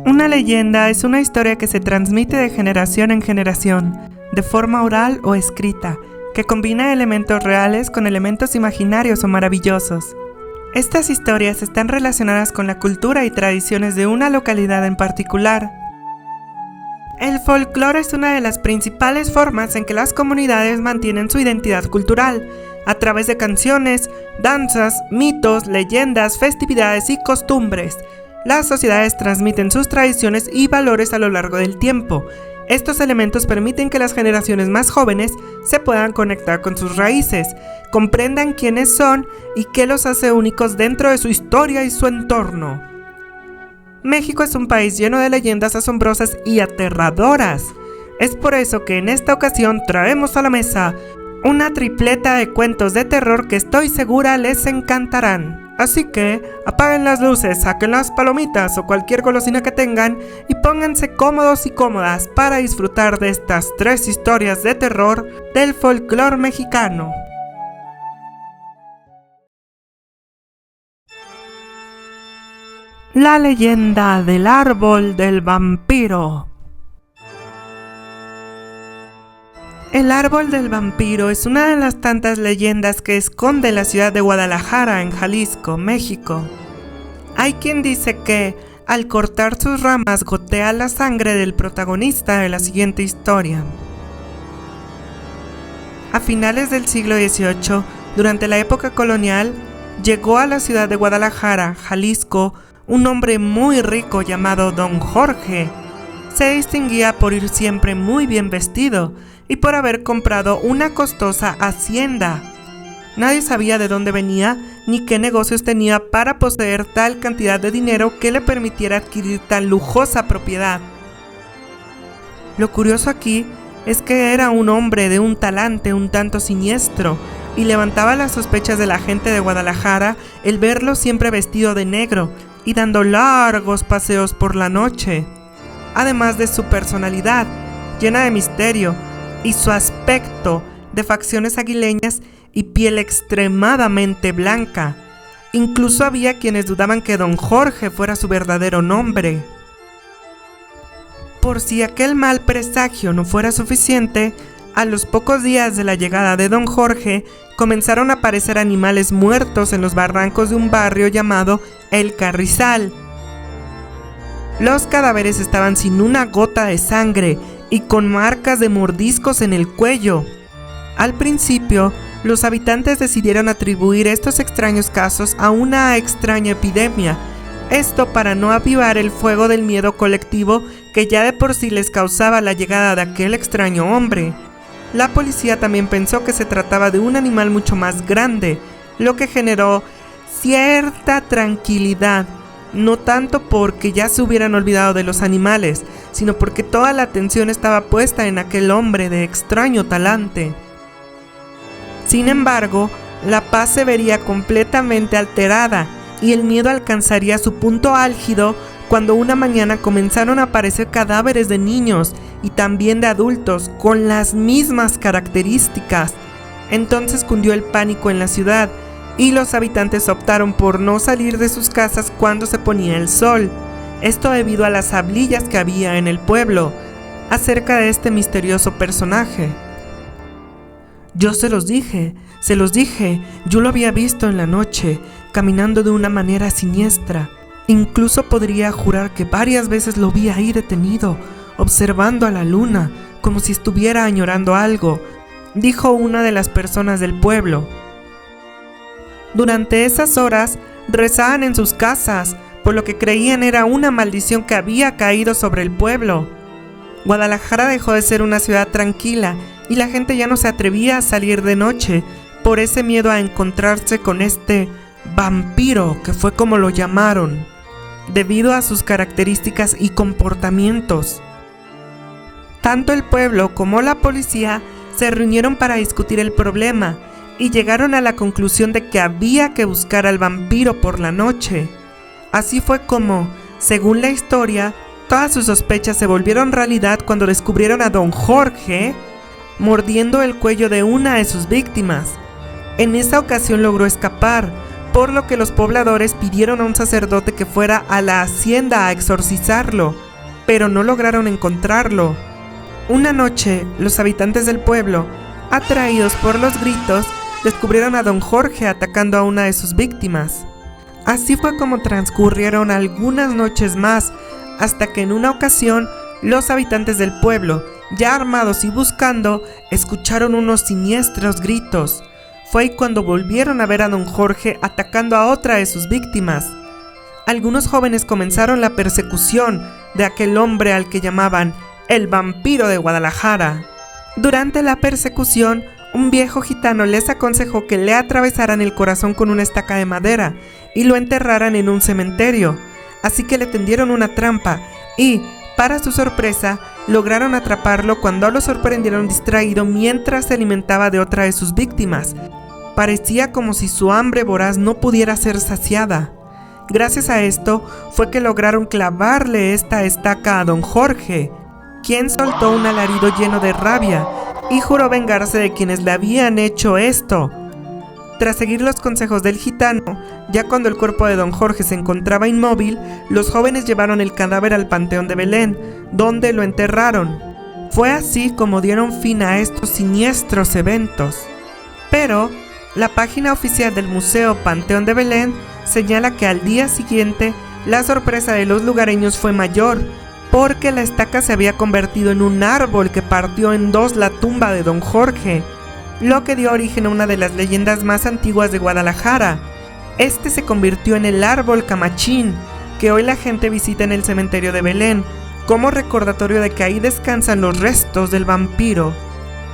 Una leyenda es una historia que se transmite de generación en generación, de forma oral o escrita, que combina elementos reales con elementos imaginarios o maravillosos. Estas historias están relacionadas con la cultura y tradiciones de una localidad en particular. El folclore es una de las principales formas en que las comunidades mantienen su identidad cultural, a través de canciones, danzas, mitos, leyendas, festividades y costumbres. Las sociedades transmiten sus tradiciones y valores a lo largo del tiempo. Estos elementos permiten que las generaciones más jóvenes se puedan conectar con sus raíces, comprendan quiénes son y qué los hace únicos dentro de su historia y su entorno. México es un país lleno de leyendas asombrosas y aterradoras. Es por eso que en esta ocasión traemos a la mesa una tripleta de cuentos de terror que estoy segura les encantarán. Así que apaguen las luces, saquen las palomitas o cualquier golosina que tengan y pónganse cómodos y cómodas para disfrutar de estas 3 historias de terror del folclore mexicano. La leyenda del árbol del vampiro. El árbol del vampiro es una de las tantas leyendas que esconde la ciudad de Guadalajara, en Jalisco, México. Hay quien dice que, al cortar sus ramas, gotea la sangre del protagonista de la siguiente historia. A finales del siglo XVIII, durante la época colonial, llegó a la ciudad de Guadalajara, Jalisco, un hombre muy rico llamado Don Jorge. Se distinguía por ir siempre muy bien vestido y por haber comprado una costosa hacienda. Nadie sabía de dónde venía ni qué negocios tenía para poseer tal cantidad de dinero que le permitiera adquirir tan lujosa propiedad. Lo curioso aquí es que era un hombre de un talante un tanto siniestro y levantaba las sospechas de la gente de Guadalajara el verlo siempre vestido de negro y dando largos paseos por la noche. Además de su personalidad llena de misterio y su aspecto de facciones aguileñas y piel extremadamente blanca. Incluso había quienes dudaban que Don Jorge fuera su verdadero nombre. Por si aquel mal presagio no fuera suficiente, a los pocos días de la llegada de Don Jorge, comenzaron a aparecer animales muertos en los barrancos de un barrio llamado El Carrizal. Los cadáveres estaban sin una gota de sangre y con marcas de mordiscos en el cuello. Al principio, los habitantes decidieron atribuir estos extraños casos a una extraña epidemia, esto para no avivar el fuego del miedo colectivo que ya de por sí les causaba la llegada de aquel extraño hombre. La policía también pensó que se trataba de un animal mucho más grande, lo que generó cierta tranquilidad, no tanto porque ya se hubieran olvidado de los animales, sino porque toda la atención estaba puesta en aquel hombre de extraño talante. Sin embargo, la paz se vería completamente alterada y el miedo alcanzaría su punto álgido cuando una mañana comenzaron a aparecer cadáveres de niños y también de adultos con las mismas características. Entonces cundió el pánico en la ciudad y los habitantes optaron por no salir de sus casas cuando se ponía el sol. Esto debido a las hablillas que había en el pueblo acerca de este misterioso personaje. Yo se los dije, yo lo había visto en la noche, caminando de una manera siniestra. Incluso podría jurar que varias veces lo vi ahí detenido, observando a la luna, como si estuviera añorando algo, dijo una de las personas del pueblo. Durante esas horas rezaban en sus casas, por lo que creían era una maldición que había caído sobre el pueblo. Guadalajara dejó de ser una ciudad tranquila y la gente ya no se atrevía a salir de noche por ese miedo a encontrarse con este vampiro, que fue como lo llamaron, debido a sus características y comportamientos. Tanto el pueblo como la policía se reunieron para discutir el problema y llegaron a la conclusión de que había que buscar al vampiro por la noche. Así fue como, según la historia, todas sus sospechas se volvieron realidad cuando descubrieron a Don Jorge mordiendo el cuello de una de sus víctimas. En esa ocasión logró escapar, por lo que los pobladores pidieron a un sacerdote que fuera a la hacienda a exorcizarlo, pero no lograron encontrarlo. Una noche, los habitantes del pueblo, atraídos por los gritos, descubrieron a don Jorge atacando a una de sus víctimas. Así fue como transcurrieron algunas noches más, hasta que en una ocasión, los habitantes del pueblo, ya armados y buscando, escucharon unos siniestros gritos. Fue ahí cuando volvieron a ver a don Jorge atacando a otra de sus víctimas. Algunos jóvenes comenzaron la persecución de aquel hombre al que llamaban el vampiro de Guadalajara. Durante la persecución, un viejo gitano les aconsejó que le atravesaran el corazón con una estaca de madera y lo enterraran en un cementerio. Así que le tendieron una trampa y, para su sorpresa, lograron atraparlo cuando lo sorprendieron distraído mientras se alimentaba de otra de sus víctimas. Parecía como si su hambre voraz no pudiera ser saciada. Gracias a esto fue que lograron clavarle esta estaca a don Jorge, quien soltó un alarido lleno de rabia y juró vengarse de quienes le habían hecho esto. Tras seguir los consejos del gitano, ya cuando el cuerpo de don Jorge se encontraba inmóvil, los jóvenes llevaron el cadáver al Panteón de Belén, donde lo enterraron. Fue así como dieron fin a estos siniestros eventos. Pero la página oficial del Museo Panteón de Belén señala que al día siguiente la sorpresa de los lugareños fue mayor, porque la estaca se había convertido en un árbol que partió en dos la tumba de don Jorge, lo que dio origen a una de las leyendas más antiguas de Guadalajara. Este se convirtió en el árbol Camachín, que hoy la gente visita en el cementerio de Belén, como recordatorio de que ahí descansan los restos del vampiro.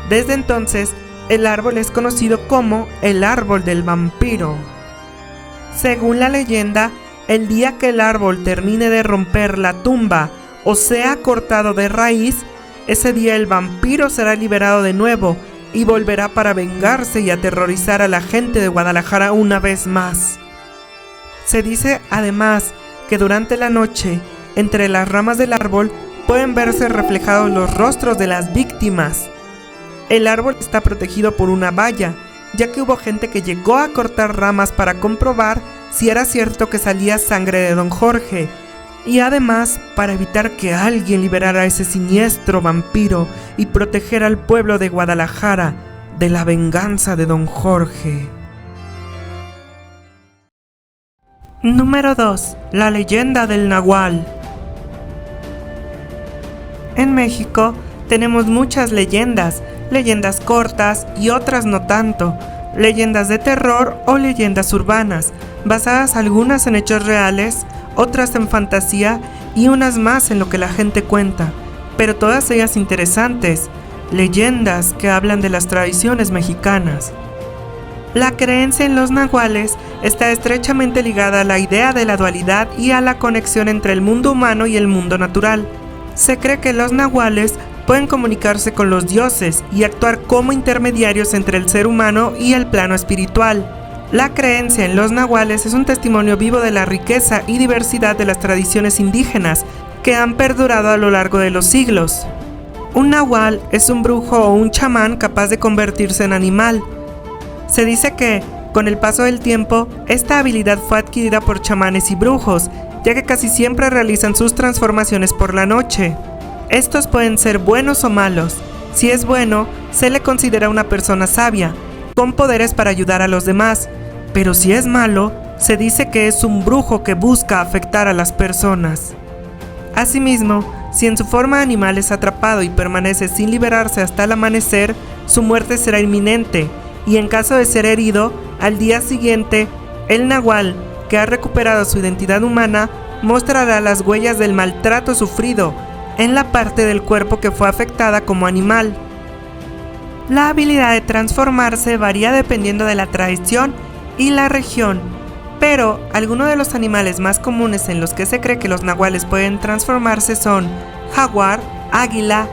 Desde entonces, el árbol es conocido como el árbol del vampiro. Según la leyenda, el día que el árbol termine de romper la tumba o sea cortado de raíz, ese día el vampiro será liberado de nuevo y volverá para vengarse y aterrorizar a la gente de Guadalajara una vez más. Se dice además que durante la noche, entre las ramas del árbol, pueden verse reflejados los rostros de las víctimas. El árbol está protegido por una valla, ya que hubo gente que llegó a cortar ramas para comprobar si era cierto que salía sangre de don Jorge, y además para evitar que alguien liberara a ese siniestro vampiro y proteger al pueblo de Guadalajara de la venganza de don Jorge. Número 2. La leyenda del Nahual. En México tenemos muchas leyendas cortas y otras no tanto, leyendas de terror o leyendas urbanas, basadas algunas en hechos reales, otras en fantasía y unas más en lo que la gente cuenta, pero todas ellas interesantes, leyendas que hablan de las tradiciones mexicanas. La creencia en los nahuales está estrechamente ligada a la idea de la dualidad y a la conexión entre el mundo humano y el mundo natural. Se cree que los nahuales pueden comunicarse con los dioses y actuar como intermediarios entre el ser humano y el plano espiritual. La creencia en los nahuales es un testimonio vivo de la riqueza y diversidad de las tradiciones indígenas que han perdurado a lo largo de los siglos. Un nahual es un brujo o un chamán capaz de convertirse en animal. Se dice que, con el paso del tiempo, esta habilidad fue adquirida por chamanes y brujos, ya que casi siempre realizan sus transformaciones por la noche. Estos pueden ser buenos o malos. Si es bueno, se le considera una persona sabia, con poderes para ayudar a los demás, pero si es malo, se dice que es un brujo que busca afectar a las personas. Asimismo, si en su forma animal es atrapado y permanece sin liberarse hasta el amanecer, su muerte será inminente, y en caso de ser herido, al día siguiente, el nahual, que ha recuperado su identidad humana, mostrará las huellas del maltrato sufrido en la parte del cuerpo que fue afectada como animal. La habilidad de transformarse varía dependiendo de la tradición y la región, pero algunos de los animales más comunes en los que se cree que los nahuales pueden transformarse son jaguar, águila,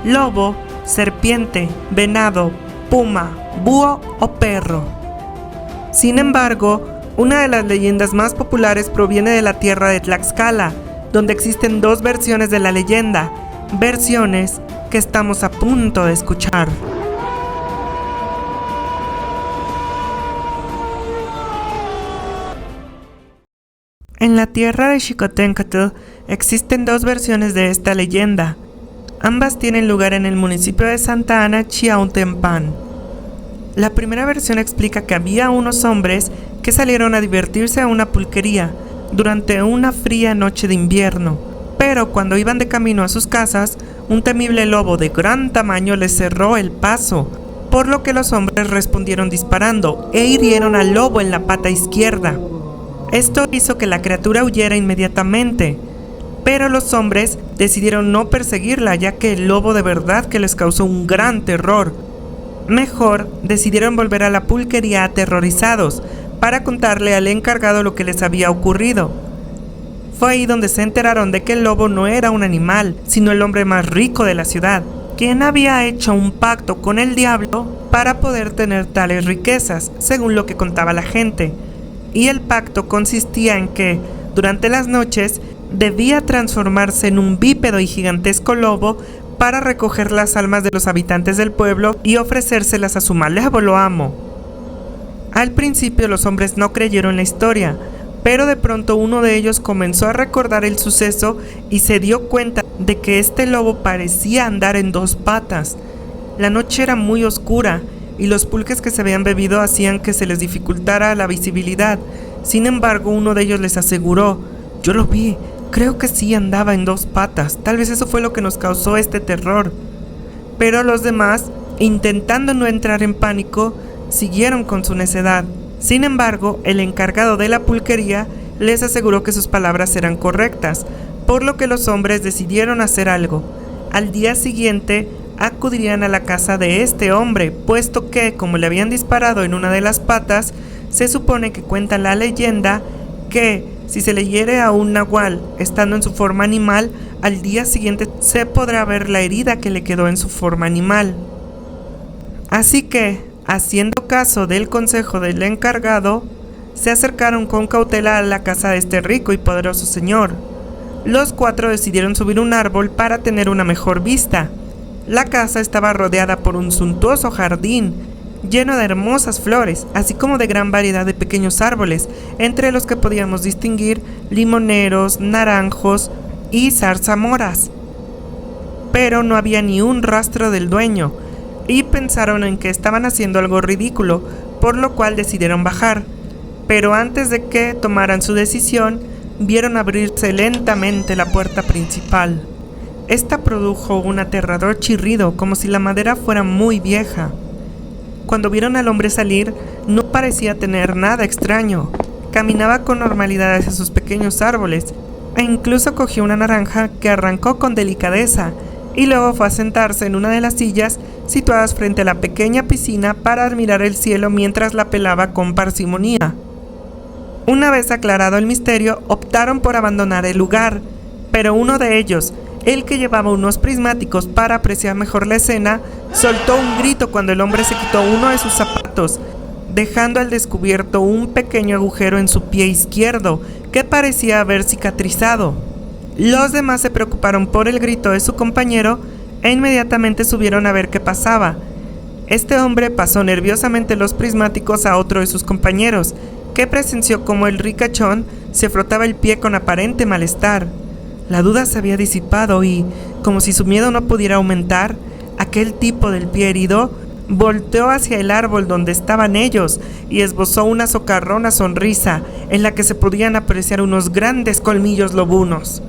lobo, serpiente, venado, puma, búho o perro. Sin embargo, una de las leyendas más populares proviene de la tierra de Tlaxcala, donde existen dos versiones de la leyenda, versiones que estamos a punto de escuchar. tierra de Xicoténcatl existen dos versiones de esta leyenda. Ambas tienen lugar en el municipio de Santa Ana, Chiautempan. La primera versión explica que había unos hombres que salieron a divertirse a una pulquería durante una fría noche de invierno, pero cuando iban de camino a sus casas, un temible lobo de gran tamaño les cerró el paso, por lo que los hombres respondieron disparando e hirieron al lobo en la pata izquierda. Esto hizo que la criatura huyera inmediatamente, pero los hombres decidieron no perseguirla, ya que el lobo de verdad que les causó un gran terror. Mejor decidieron volver a la pulquería aterrorizados para contarle al encargado lo que les había ocurrido. Fue ahí donde se enteraron de que el lobo no era un animal, sino el hombre más rico de la ciudad, quien había hecho un pacto con el diablo para poder tener tales riquezas, según lo que contaba la gente. Y el pacto consistía en que, durante las noches, debía transformarse en un bípedo y gigantesco lobo para recoger las almas de los habitantes del pueblo y ofrecérselas a su malévolo amo. Al principio los hombres no creyeron la historia, pero de pronto uno de ellos comenzó a recordar el suceso y se dio cuenta de que este lobo parecía andar en dos patas. La noche era muy oscura y los pulques que se habían bebido hacían que se les dificultara la visibilidad. Sin embargo, uno de ellos les aseguró: «Yo lo vi, creo que sí andaba en dos patas, tal vez eso fue lo que nos causó este terror». Pero los demás, intentando no entrar en pánico, siguieron con su necedad. Sin embargo, el encargado de la pulquería les aseguró que sus palabras eran correctas, por lo que los hombres decidieron hacer algo. Al día siguiente, acudirían a la casa de este hombre, puesto que, como le habían disparado en una de las patas, se supone que cuenta la leyenda que, si se le hiere a un nahual estando en su forma animal, al día siguiente se podrá ver la herida que le quedó en su forma animal. Así que, haciendo caso del consejo del encargado, se acercaron con cautela a la casa de este rico y poderoso señor. Los cuatro decidieron subir un árbol para tener una mejor vista. La casa estaba rodeada por un suntuoso jardín, lleno de hermosas flores, así como de gran variedad de pequeños árboles, entre los que podíamos distinguir limoneros, naranjos y zarzamoras. Pero no había ni un rastro del dueño, y pensaron en que estaban haciendo algo ridículo, por lo cual decidieron bajar. Pero antes de que tomaran su decisión, vieron abrirse lentamente la puerta principal. Esta produjo un aterrador chirrido, como si la madera fuera muy vieja. Cuando vieron al hombre salir, no parecía tener nada extraño. Caminaba con normalidad hacia sus pequeños árboles, e incluso cogió una naranja que arrancó con delicadeza, y luego fue a sentarse en una de las sillas situadas frente a la pequeña piscina para admirar el cielo mientras la pelaba con parsimonía. Una vez aclarado el misterio, optaron por abandonar el lugar, pero uno de ellos, el que llevaba unos prismáticos para apreciar mejor la escena, soltó un grito cuando el hombre se quitó uno de sus zapatos, dejando al descubierto un pequeño agujero en su pie izquierdo que parecía haber cicatrizado. Los demás se preocuparon por el grito de su compañero e inmediatamente subieron a ver qué pasaba. Este hombre pasó nerviosamente los prismáticos a otro de sus compañeros, que presenció cómo el ricachón se frotaba el pie con aparente malestar. La duda se había disipado y, como si su miedo no pudiera aumentar, aquel tipo del pie herido volteó hacia el árbol donde estaban ellos y esbozó una socarrona sonrisa en la que se podían apreciar unos grandes colmillos lobunos.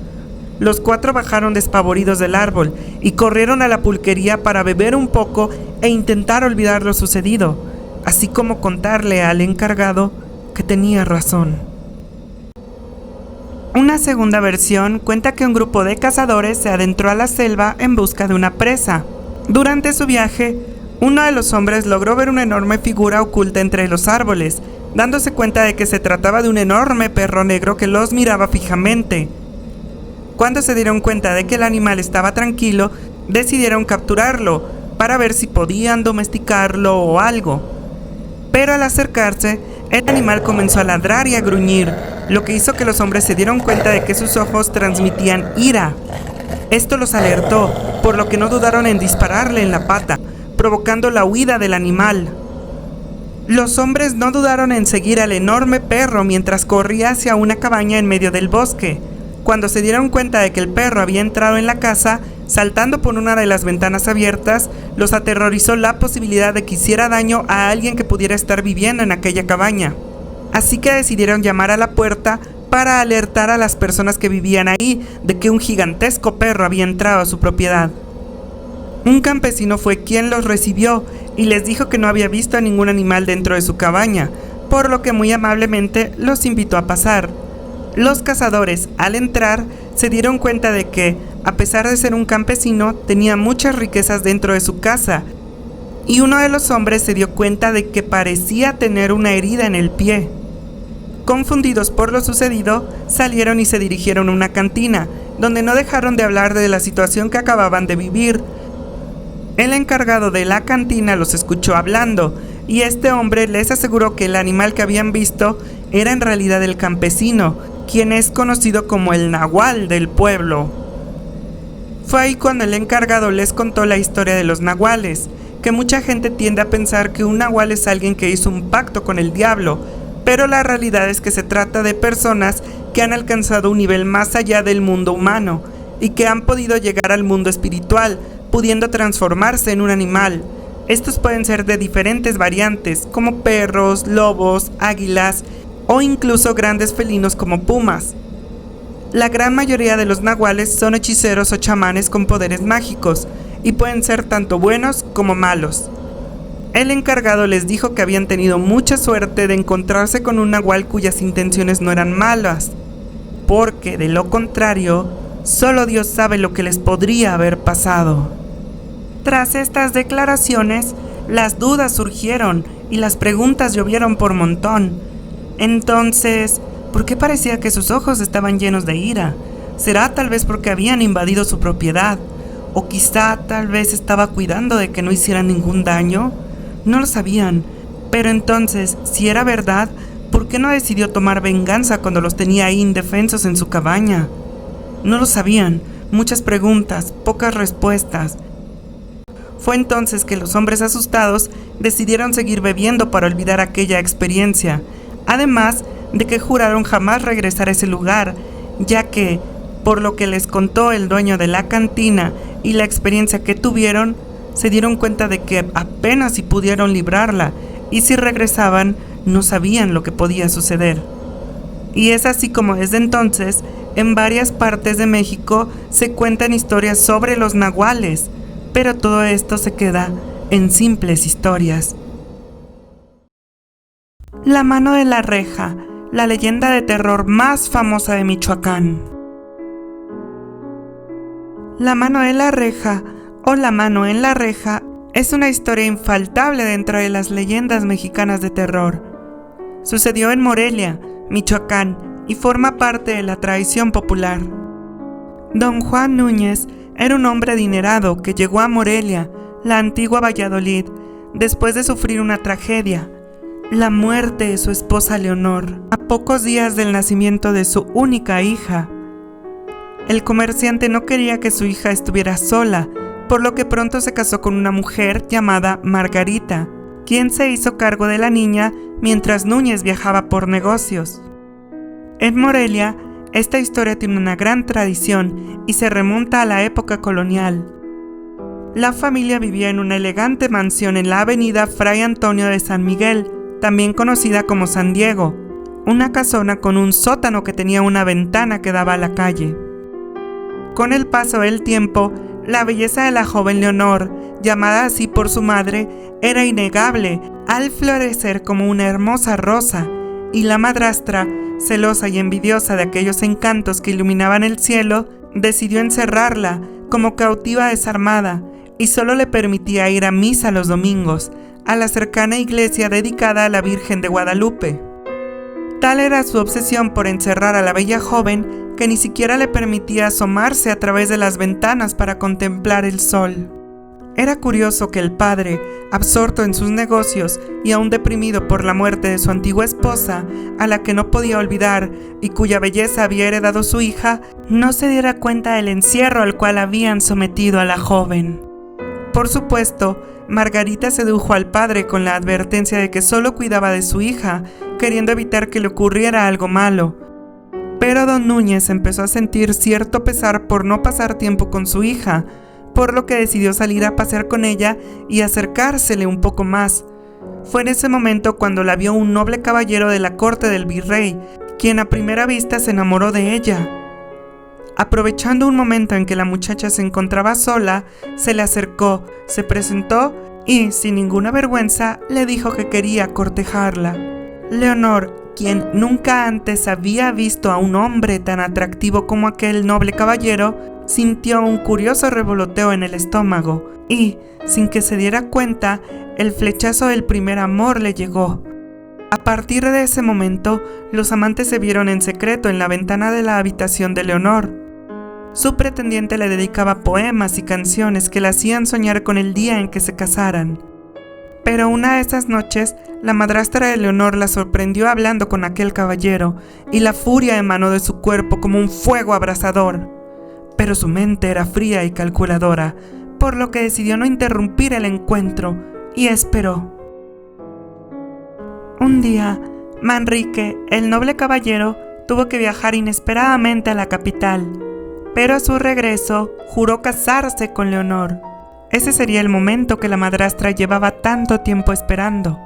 Los cuatro bajaron despavoridos del árbol y corrieron a la pulquería para beber un poco e intentar olvidar lo sucedido, así como contarle al encargado que tenía razón. Una segunda versión cuenta que un grupo de cazadores se adentró a la selva en busca de una presa. Durante su viaje, uno de los hombres logró ver una enorme figura oculta entre los árboles, dándose cuenta de que se trataba de un enorme perro negro que los miraba fijamente. Cuando se dieron cuenta de que el animal estaba tranquilo, decidieron capturarlo para ver si podían domesticarlo o algo. Pero al acercarse, el animal comenzó a ladrar y a gruñir, lo que hizo que los hombres se dieron cuenta de que sus ojos transmitían ira. Esto los alertó, por lo que no dudaron en dispararle en la pata, provocando la huida del animal. Los hombres no dudaron en seguir al enorme perro mientras corría hacia una cabaña en medio del bosque. Cuando se dieron cuenta de que el perro había entrado en la casa, saltando por una de las ventanas abiertas, los aterrorizó la posibilidad de que hiciera daño a alguien que pudiera estar viviendo en aquella cabaña. Así que decidieron llamar a la puerta para alertar a las personas que vivían ahí de que un gigantesco perro había entrado a su propiedad. Un campesino fue quien los recibió y les dijo que no había visto a ningún animal dentro de su cabaña, por lo que muy amablemente los invitó a pasar. Los cazadores, al entrar, se dieron cuenta de que, a pesar de ser un campesino, tenía muchas riquezas dentro de su casa, y uno de los hombres se dio cuenta de que parecía tener una herida en el pie. Confundidos por lo sucedido, salieron y se dirigieron a una cantina, donde no dejaron de hablar de la situación que acababan de vivir. El encargado de la cantina los escuchó hablando, y este hombre les aseguró que el animal que habían visto era en realidad el campesino, quien es conocido como el nahual del pueblo. Fue ahí cuando el encargado les contó la historia de los nahuales, que mucha gente tiende a pensar que un nahual es alguien que hizo un pacto con el diablo, pero la realidad es que se trata de personas que han alcanzado un nivel más allá del mundo humano y que han podido llegar al mundo espiritual, pudiendo transformarse en un animal. Estos pueden ser de diferentes variantes, como perros, lobos, águilas o incluso grandes felinos como pumas. La gran mayoría de los nahuales son hechiceros o chamanes con poderes mágicos y pueden ser tanto buenos como malos. El encargado les dijo que habían tenido mucha suerte de encontrarse con un nahual cuyas intenciones no eran malas, porque de lo contrario, solo Dios sabe lo que les podría haber pasado. Tras estas declaraciones, las dudas surgieron y las preguntas llovieron por montón. Entonces, ¿por qué parecía que sus ojos estaban llenos de ira? ¿Será tal vez porque habían invadido su propiedad? ¿O quizá tal vez estaba cuidando de que no hicieran ningún daño? No lo sabían, pero entonces, si era verdad, ¿por qué no decidió tomar venganza cuando los tenía ahí indefensos en su cabaña? No lo sabían, muchas preguntas, pocas respuestas. Fue entonces que los hombres asustados decidieron seguir bebiendo para olvidar aquella experiencia, además de que juraron jamás regresar a ese lugar, ya que, por lo que les contó el dueño de la cantina y la experiencia que tuvieron, se dieron cuenta de que apenas si pudieron librarla, y si regresaban, no sabían lo que podía suceder. Y es así como desde entonces, en varias partes de México se cuentan historias sobre los nahuales, pero todo esto se queda en simples historias. La mano de la reja, la leyenda de terror más famosa de Michoacán. La mano de la reja, o la mano en la reja, es una historia infaltable dentro de las leyendas mexicanas de terror. Sucedió en Morelia, Michoacán, y forma parte de la tradición popular. Don Juan Núñez era un hombre adinerado que llegó a Morelia, la antigua Valladolid, después de sufrir una tragedia, la muerte de su esposa Leonor, a pocos días del nacimiento de su única hija. El comerciante no quería que su hija estuviera sola, por lo que pronto se casó con una mujer llamada Margarita, quien se hizo cargo de la niña mientras Núñez viajaba por negocios. En Morelia, esta historia tiene una gran tradición y se remonta a la época colonial. La familia vivía en una elegante mansión en la avenida Fray Antonio de San Miguel, también conocida como San Diego, una casona con un sótano que tenía una ventana que daba a la calle. Con el paso del tiempo, la belleza de la joven Leonor, llamada así por su madre, era innegable al florecer como una hermosa rosa, y la madrastra, celosa y envidiosa de aquellos encantos que iluminaban el cielo, decidió encerrarla como cautiva desarmada y solo le permitía ir a misa los domingos, a la cercana iglesia dedicada a la Virgen de Guadalupe. Tal era su obsesión por encerrar a la bella joven que ni siquiera le permitía asomarse a través de las ventanas para contemplar el sol. Era curioso que el padre, absorto en sus negocios y aún deprimido por la muerte de su antigua esposa, a la que no podía olvidar y cuya belleza había heredado su hija, no se diera cuenta del encierro al cual habían sometido a la joven. Por supuesto, Margarita sedujo al padre con la advertencia de que solo cuidaba de su hija, queriendo evitar que le ocurriera algo malo. Pero don Núñez empezó a sentir cierto pesar por no pasar tiempo con su hija, por lo que decidió salir a pasear con ella y acercársele un poco más. Fue en ese momento cuando la vio un noble caballero de la corte del virrey, quien a primera vista se enamoró de ella. Aprovechando un momento en que la muchacha se encontraba sola, se le acercó, se presentó y, sin ninguna vergüenza, le dijo que quería cortejarla. Leonor, quien nunca antes había visto a un hombre tan atractivo como aquel noble caballero, sintió un curioso revoloteo en el estómago y, sin que se diera cuenta, el flechazo del primer amor le llegó. A partir de ese momento, los amantes se vieron en secreto en la ventana de la habitación de Leonor. Su pretendiente le dedicaba poemas y canciones que la hacían soñar con el día en que se casaran. Pero una de esas noches, la madrastra de Leonor la sorprendió hablando con aquel caballero, y la furia emanó de su cuerpo como un fuego abrasador. Pero su mente era fría y calculadora, por lo que decidió no interrumpir el encuentro, y esperó. Un día, Manrique, el noble caballero, tuvo que viajar inesperadamente a la capital, pero a su regreso juró casarse con Leonor. Ese sería el momento que la madrastra llevaba tanto tiempo esperando,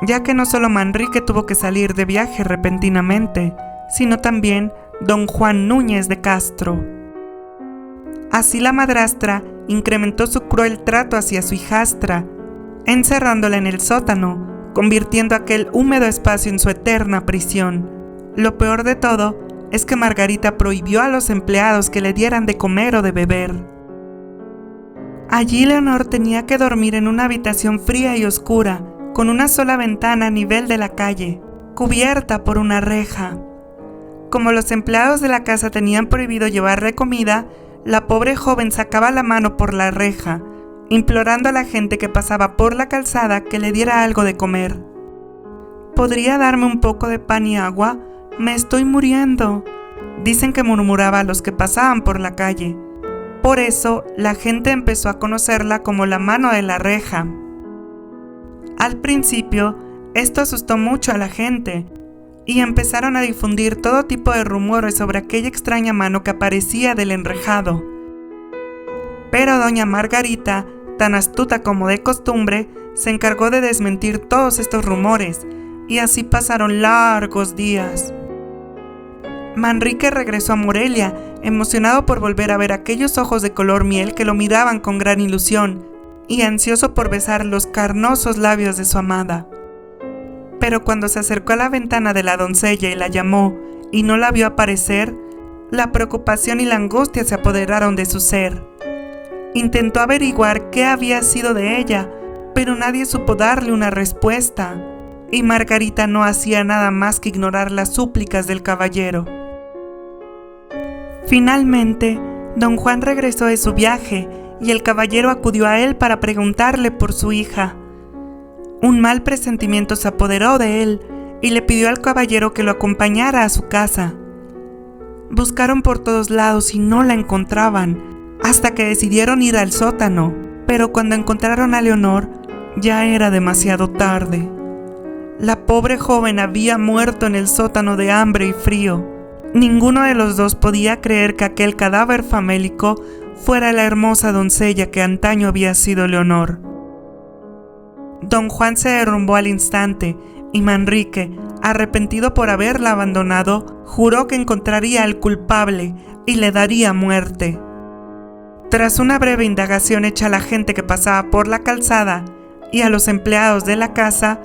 ya que no solo Manrique tuvo que salir de viaje repentinamente, sino también don Juan Núñez de Castro. Así la madrastra incrementó su cruel trato hacia su hijastra, encerrándola en el sótano, convirtiendo aquel húmedo espacio en su eterna prisión. Lo peor de todo es que Margarita prohibió a los empleados que le dieran de comer o de beber. Allí Leonor tenía que dormir en una habitación fría y oscura, con una sola ventana a nivel de la calle, cubierta por una reja. Como los empleados de la casa tenían prohibido llevarle comida, la pobre joven sacaba la mano por la reja, implorando a la gente que pasaba por la calzada que le diera algo de comer. ¿Podría darme un poco de pan y agua? Me estoy muriendo, dicen que murmuraba a los que pasaban por la calle. Por eso, la gente empezó a conocerla como la mano de la reja. Al principio, esto asustó mucho a la gente, y empezaron a difundir todo tipo de rumores sobre aquella extraña mano que aparecía del enrejado. Pero doña Margarita, tan astuta como de costumbre, se encargó de desmentir todos estos rumores, y así pasaron largos días. Manrique regresó a Morelia, emocionado por volver a ver aquellos ojos de color miel que lo miraban con gran ilusión, y ansioso por besar los carnosos labios de su amada. Pero cuando se acercó a la ventana de la doncella y la llamó, y no la vio aparecer, la preocupación y la angustia se apoderaron de su ser. Intentó averiguar qué había sido de ella, pero nadie supo darle una respuesta, y Margarita no hacía nada más que ignorar las súplicas del caballero. Finalmente, don Juan regresó de su viaje y el caballero acudió a él para preguntarle por su hija. Un mal presentimiento se apoderó de él y le pidió al caballero que lo acompañara a su casa. Buscaron por todos lados y no la encontraban, hasta que decidieron ir al sótano, pero cuando encontraron a Leonor, ya era demasiado tarde. La pobre joven había muerto en el sótano de hambre y frío. Ninguno de los dos podía creer que aquel cadáver famélico fuera la hermosa doncella que antaño había sido Leonor. Don Juan se derrumbó al instante y Manrique, arrepentido por haberla abandonado, juró que encontraría al culpable y le daría muerte. Tras una breve indagación hecha a la gente que pasaba por la calzada y a los empleados de la casa,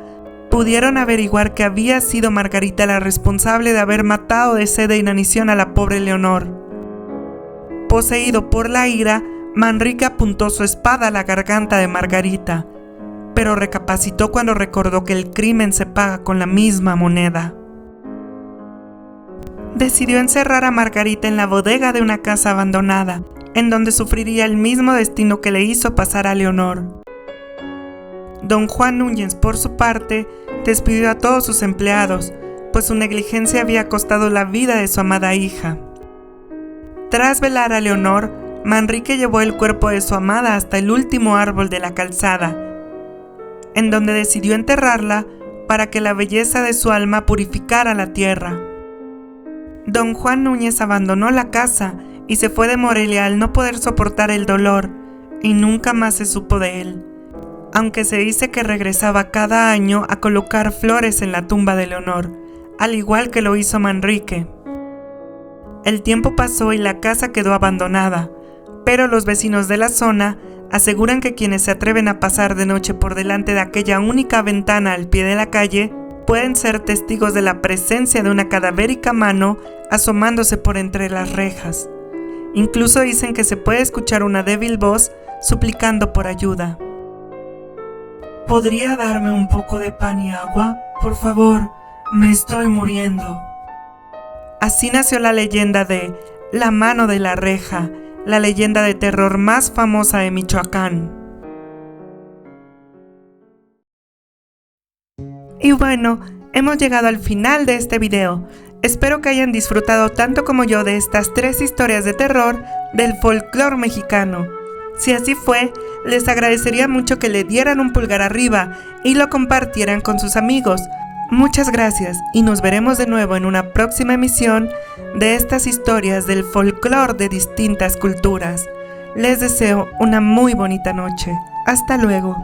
pudieron averiguar que había sido Margarita la responsable de haber matado de sed e inanición a la pobre Leonor. Poseído por la ira, Manrique apuntó su espada a la garganta de Margarita, pero recapacitó cuando recordó que el crimen se paga con la misma moneda. Decidió encerrar a Margarita en la bodega de una casa abandonada, en donde sufriría el mismo destino que le hizo pasar a Leonor. Don Juan Núñez, por su parte, despidió a todos sus empleados, pues su negligencia había costado la vida de su amada hija. Tras velar a Leonor, Manrique llevó el cuerpo de su amada hasta el último árbol de la calzada, en donde decidió enterrarla para que la belleza de su alma purificara la tierra. Don Juan Núñez abandonó la casa y se fue de Morelia al no poder soportar el dolor, y nunca más se supo de él, aunque se dice que regresaba cada año a colocar flores en la tumba de Leonor, al igual que lo hizo Manrique. El tiempo pasó y la casa quedó abandonada, pero los vecinos de la zona aseguran que quienes se atreven a pasar de noche por delante de aquella única ventana al pie de la calle pueden ser testigos de la presencia de una cadavérica mano asomándose por entre las rejas. Incluso dicen que se puede escuchar una débil voz suplicando por ayuda. ¿Podría darme un poco de pan y agua? Por favor, me estoy muriendo. Así nació la leyenda de La Mano de la Reja, la leyenda de terror más famosa de Michoacán. Y bueno, hemos llegado al final de este video. Espero que hayan disfrutado tanto como yo de estas 3 historias de terror del folclore mexicano. Si así fue, les agradecería mucho que le dieran un pulgar arriba y lo compartieran con sus amigos. Muchas gracias y nos veremos de nuevo en una próxima emisión de estas historias del folclore de distintas culturas. Les deseo una muy bonita noche. Hasta luego.